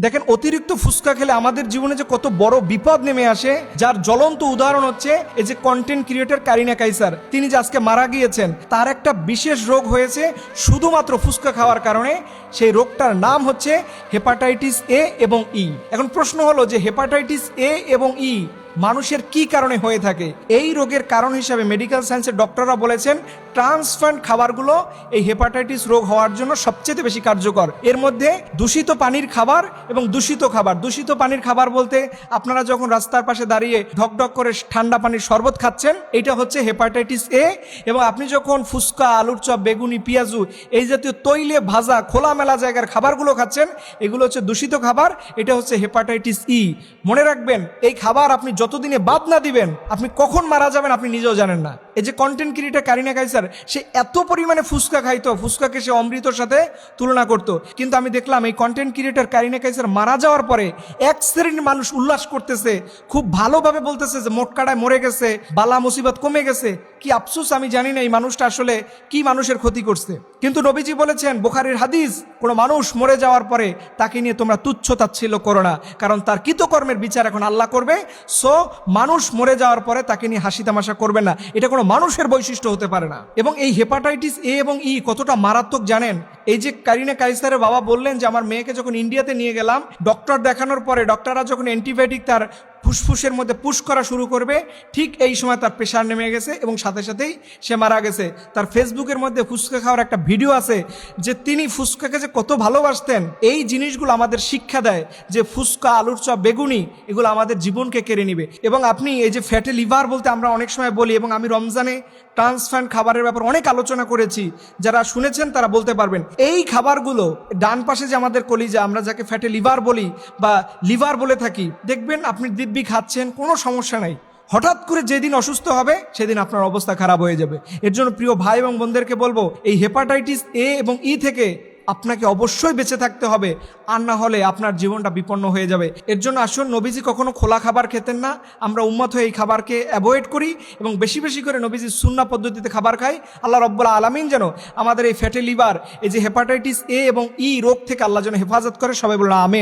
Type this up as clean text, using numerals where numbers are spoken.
দেখেন, অতিরিক্ত ফুচকা খেলে আমাদের জীবনে যে কত বড় বিপদ নেমে আসে, যার জ্বলন্ত উদাহরণ হচ্ছে এই যে কন্টেন্ট ক্রিয়েটর কারিনা কাইসার। তিনি যে আজকে মারা গিয়েছেন, তার একটা বিশেষ রোগ হয়েছে শুধুমাত্র ফুচকা খাওয়ার কারণে। সেই রোগটার নাম হচ্ছে হেপাটাইটিস এ এবং ই। এখন প্রশ্ন হলো যে হেপাটাইটিস এ এবং ই মানুষের কি কারণে হয়ে থাকে? এই রোগের কারণ হিসাবে মেডিকেল সায়েন্সের ডক্টররা বলেছেন ট্রান্সফ্যাট খাবারগুলো এই হেপাটাইটিস রোগ হওয়ার জন্য সবচেয়ে বেশি কার্যকর। এর মধ্যে দূষিত পানির খাবার এবং দূষিত খাবার। দূষিত পানির খাবার বলতে আপনারা যখন রাস্তার পাশে দাঁড়িয়ে ঢকঢক করে ঠান্ডা পানির শরবত খাচ্ছেন, এটা হচ্ছে হেপাটাইটিস এ। এবং আপনি যখন ফুচকা, আলুর চপ, বেগুনি, পেঁয়াজু এই জাতীয় তৈলে ভাজা খোলামেলা জায়গার খাবারগুলো খাচ্ছেন, এগুলো হচ্ছে দূষিত খাবার। এটা হচ্ছে হেপাটাইটিস ই। মনে রাখবেন, এই খাবার আপনি যতদিনে বাদ না দিবেন, আপনি কখন মারা যাবেন আপনি নিজেও জানেন না। এই যে কন্টেন্ট ক্রিয়েটর কারিনা কাইসার, সে এত পরিমাণে ফুচকা খাইতো, ফুচকাকে সে অমৃতর সাথে তুলনা করতো। কিন্তু আমি দেখলাম এই কন্টেন্ট ক্রিয়েটর কারিনা কাইসার মারা যাওয়ার পরে এক শ্রেণীর মানুষ উল্লাস করতেছে, খুব ভালোভাবে বলতেছে যে মোটকাটায় মরে গেছে, বালা মুসিবত কমে গেছে। কি আফসোস, আমি জানি না এই মানুষটা আসলে কি মানুষের ক্ষতি করছে। কিন্তু নবীজি বলেছেন, বুখারীর হাদিস, কোনো মানুষ মরে যাওয়ার পরে তাকে নিয়ে তোমরা তুচ্ছ তাচ্ছিল্য করো না, কারণ তার কৃতকর্মের বিচার এখন আল্লাহ করবে। সো মানুষ মরে যাওয়ার পরে তাকে নিয়ে হাসি তামাশা করবে না, এটা কোনো মানুষের বৈশিষ্ট্য হতে পারে না। এবং এই হেপাটাইটিস এ এবং ই কতটা মারাত্মক জানেন? এই যে কারিনা কাইসারের বাবা বললেন যে আমার মেয়েকে যখন ইন্ডিয়াতে নিয়ে গেলাম, ডক্টর দেখানোর পরে ডক্টররা যখন অ্যান্টিবায়োটিক তার ফুসফুসের মধ্যে পুশ করা শুরু করবে, ঠিক এই সময় তার প্রেশার নেমে গেছে এবং সাথে সাথেই সে মারা গেছে। তার ফেসবুকের মধ্যে ফুচকা খাওয়ার একটা ভিডিও আছে, যে তিনি ফুচকাকে যে কত ভালোবাসতেন। এই জিনিসগুলো আমাদের শিক্ষা দেয় যে ফুচকা, আলুর চপ, বেগুনি এগুলো আমাদের জীবনকে কেড়ে নিবে। এবং আপনি এই যে ফ্যাটি লিভার বলতে আমরা অনেক সময় বলি, এবং আমি রমজানে ট্রান্সফ্যাট খাবারের ব্যাপারে অনেক আলোচনা করেছি, যারা শুনেছেন তারা বলতে পারবেন। এই খাবারগুলো ডান পাশে যে আমাদের কলিজা, আমরা যাকে ফ্যাটি লিভার বলি বা লিভার বলে থাকি, দেখবেন আপনি দিব্যি খাচ্ছেন, কোনো সমস্যা নাই। হঠাৎ করে যেদিন অসুস্থ হবে সেদিন আপনার অবস্থা খারাপ হয়ে যাবে। এর জন্য প্রিয় ভাই এবং বোনদেরকে বলবো, এই হেপাটাইটিস এ এবং ই থেকে আপনাকে অবশ্যই বেঁচে থাকতে হবে, আর না হলে আপনার জীবনটা বিপন্ন হয়ে যাবে। এর জন্য আসুন, নবীজি কখনো খোলা খাবার খেতেন না, আমরা উম্মত হয়ে এই খাবারকে অ্যাভয়েড করি এবং বেশি বেশি করে নবীজির সুন্নাহ পদ্ধতিতে খাবার খাই। আল্লাহ রব্বুল আলামিন যেন আমাদের এই ফ্যাটি লিভার, এই যে হেপাটাইটিস এ এবং ই রোগ থেকে আল্লাহ যেন হেফাজত করে। সবাই বলুন আমিন।